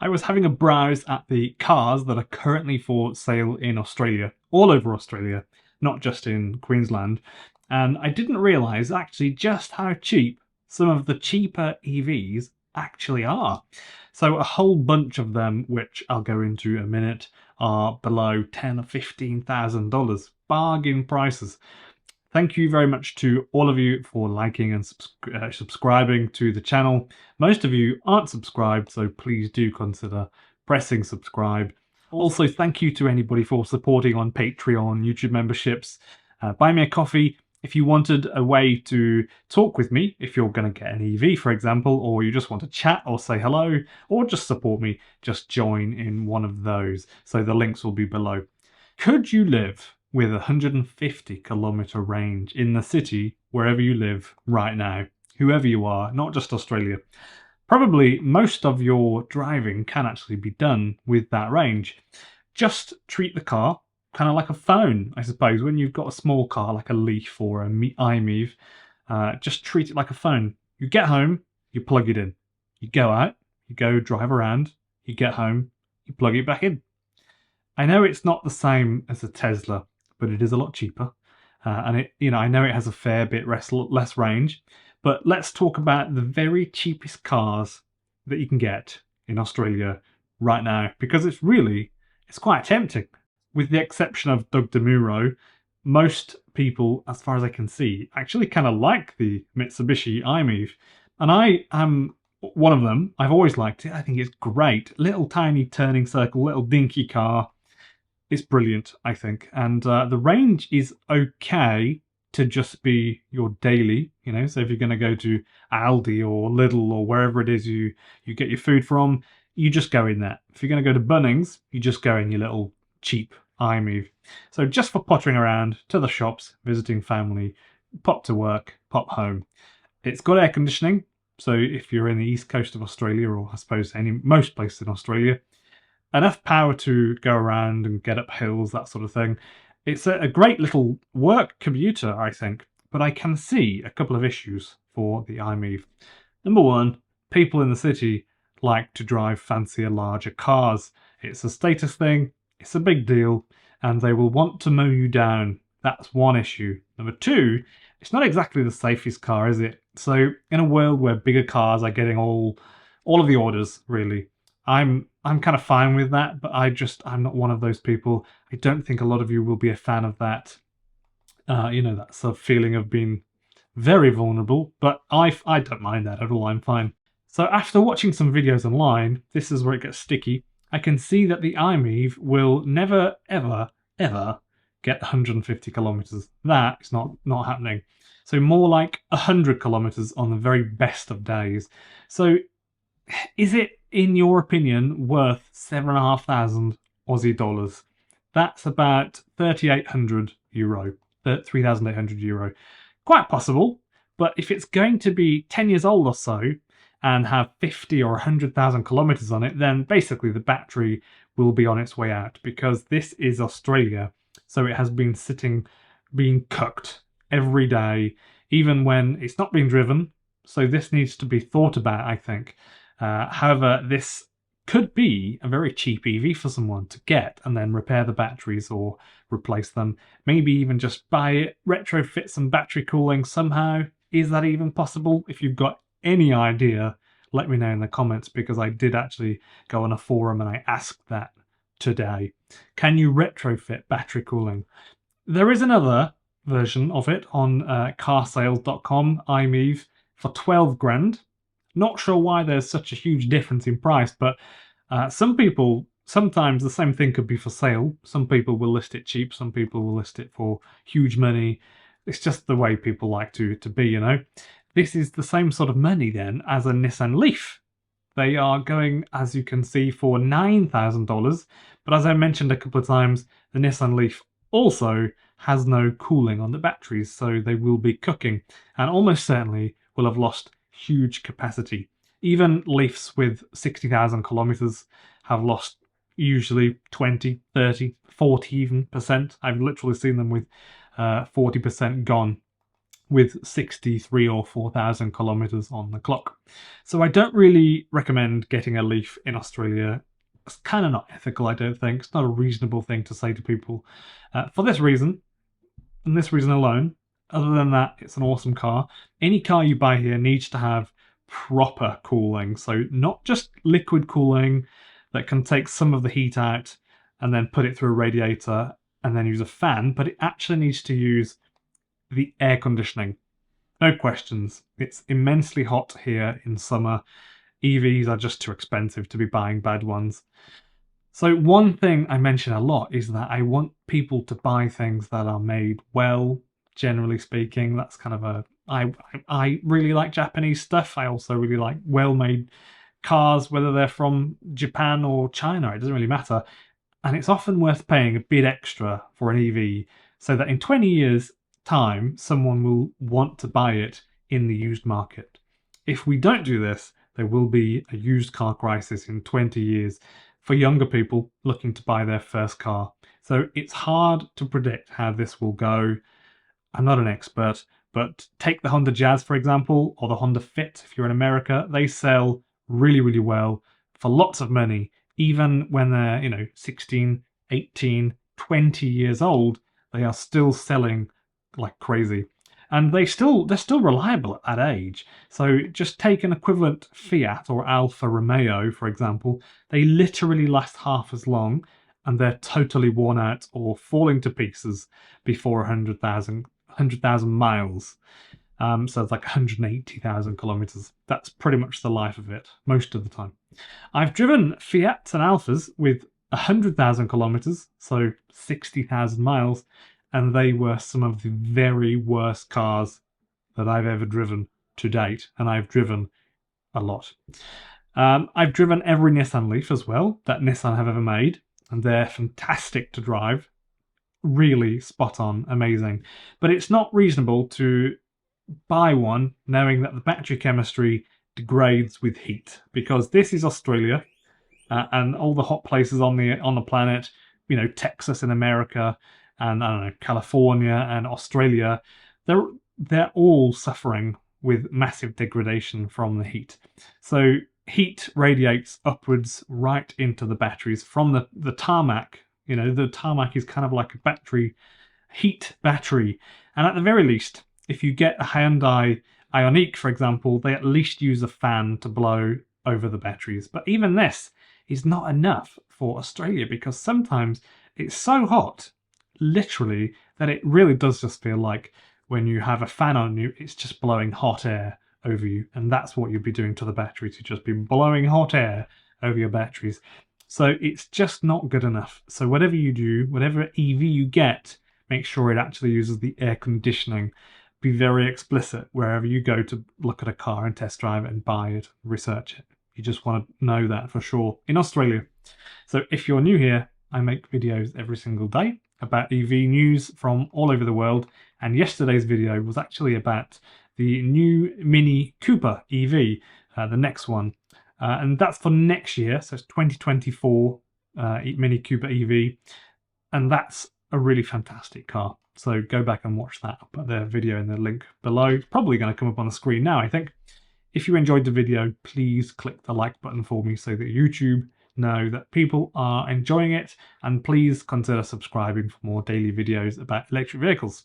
I was having a browse at the cars that are currently for sale in Australia, all over Australia, not just in Queensland, and I didn't realise actually just how cheap some of the cheaper EVs actually are. So a whole bunch of them, which I'll go into in a minute, are below $10,000 or $15,000. Bargain prices. Thank you very much to all of you for liking and subscribing to the channel. Most of you aren't subscribed, so please do consider pressing subscribe. Also, thank you to anybody for supporting on Patreon, YouTube memberships. Buy me a coffee. If you wanted a way to talk with me, if you're going to get an EV, for example, or you just want to chat or say hello, or just support me, just join in one of those. So the links will be below. Could you live with a 150-kilometre range in the city wherever you live right now, whoever you are, not just Australia? Probably most of your driving can actually be done with that range. Just treat the car kind of like a phone, I suppose. When you've got a small car like a Leaf or a iMove, just treat it like a phone. You get home, you plug it in. You go out, you go drive around, you get home, you plug it back in. I know it's not the same as a Tesla, but it is a lot cheaper, and I know it has a fair bit less range. But let's talk about the very cheapest cars that you can get in Australia right now, because it's quite tempting. With the exception of Doug DeMuro, most people, as far as I can see, actually kind of like the Mitsubishi iMove, and I am one of them. I've always liked it. I think it's great. Little tiny turning circle, little dinky car. It's brilliant, I think, and the range is okay to just be your daily, so if you're going to go to Aldi or Lidl or wherever it is you get your food from, you just go in there. If you're going to go to Bunnings, you just go in your little cheap iMove. So just for pottering around to the shops, visiting family, pop to work, pop home. It's got air conditioning, so if you're in the east coast of Australia, or I suppose most places in Australia, enough power to go around and get up hills, that sort of thing. It's a great little work commuter, I think, but I can see a couple of issues for the iMove. Number one, people in the city like to drive fancier, larger cars. It's a status thing, it's a big deal, and they will want to mow you down. That's one issue. Number two, it's not exactly the safest car, is it? So in a world where bigger cars are getting all of the orders, really, I'm kind of fine with that, but I'm not one of those people. I don't think a lot of you will be a fan of that. That sort of feeling of being very vulnerable, but I don't mind that at all. I'm fine. So after watching some videos online, this is where it gets sticky. I can see that the iMove will never, ever, ever get 150 kilometers. That is not happening. So more like 100 kilometers on the very best of days. So is it, in your opinion, worth 7,500 Aussie dollars? That's about 3,800 euro, 3,800 euro. Quite possible, but if it's going to be 10 years old or so and have 50 or 100,000 kilometers on it, then basically the battery will be on its way out, because this is Australia, so it has been being cooked every day, even when it's not being driven. So this needs to be thought about, I think. However, this could be a very cheap EV for someone to get and then repair the batteries or replace them. Maybe even just buy it, retrofit some battery cooling somehow. Is that even possible? If you've got any idea, let me know in the comments, because I did actually go on a forum and I asked that today. Can you retrofit battery cooling? There is another version of it on carsales.com, iMove, for 12 grand. Not sure why there's such a huge difference in price, but sometimes the same thing could be for sale. Some people will list it cheap, some people will list it for huge money. It's just the way people like to be, This is the same sort of money then as a Nissan Leaf. They are going, as you can see, for $9,000. But as I mentioned a couple of times, the Nissan Leaf also has no cooling on the batteries, so they will be cooking and almost certainly will have lost huge capacity. Even Leafs with 60,000 kilometers have lost usually 20, 30, 40 even %. I've literally seen them with 40% gone. with 63 or 4,000 kilometers on the clock. So I don't really recommend getting a Leaf in Australia. It's kind of not ethical, I don't think. It's not a reasonable thing to say to people. For this reason, and this reason alone, other than that, it's an awesome car. Any car you buy here needs to have proper cooling. So not just liquid cooling that can take some of the heat out and then put it through a radiator and then use a fan, but it actually needs to use the air conditioning. No questions. It's immensely hot here in summer. EVs are just too expensive to be buying bad ones. So one thing I mention a lot is that I want people to buy things that are made well, generally speaking. That's kind of a... I really like Japanese stuff. I also really like well-made cars, whether they're from Japan or China. It doesn't really matter. And it's often worth paying a bit extra for an EV so that in 20 years' time, someone will want to buy it in the used market. If we don't do this, there will be a used car crisis in 20 years for younger people looking to buy their first car. So it's hard to predict how this will go. I'm not an expert, but take the Honda Jazz, for example, or the Honda Fit if you're in America. They sell really, really well for lots of money, even when they're, 16, 18, 20 years old. They are still selling like crazy. And they're still reliable at that age. So just take an equivalent Fiat or Alfa Romeo, for example. They literally last half as long, and they're totally worn out or falling to pieces before 100,000 miles. So it's like 180,000 kilometers. That's pretty much the life of it most of the time. I've driven Fiats and Alfas with 100,000 kilometers, so 60,000 miles, and they were some of the very worst cars that I've ever driven to date, and I've driven a lot. I've driven every Nissan Leaf as well that Nissan have ever made, and they're fantastic to drive. Really spot on, amazing. But it's not reasonable to buy one knowing that the battery chemistry degrades with heat, because this is Australia, and all the hot places on the planet, Texas in America, and I don't know, California and Australia, they're all suffering with massive degradation from the heat. So heat radiates upwards right into the batteries from the tarmac. The tarmac is kind of like a heat battery. And at the very least, if you get a Hyundai Ioniq, for example, they at least use a fan to blow over the batteries. But even this is not enough for Australia, because sometimes it's so hot, literally, that it really does just feel like when you have a fan on you, it's just blowing hot air over you. And that's what you'd be doing to the battery, to just be blowing hot air over your batteries. So it's just not good enough. So whatever you do, whatever EV you get, make sure it actually uses the air conditioning. Be very explicit wherever you go to look at a car and test drive it and buy it, research it. You just want to know that for sure. In Australia. So if you're new here, I make videos every single day about EV news from all over the world. And yesterday's video was actually about the new Mini Cooper EV, the next one. And that's for next year, so it's 2024 Mini Cooper EV. And that's a really fantastic car. So go back and watch that. I'll put the video in the link below. It's probably going to come up on the screen now, I think. If you enjoyed the video, please click the like button for me so that YouTube know that people are enjoying it. And please consider subscribing for more daily videos about electric vehicles.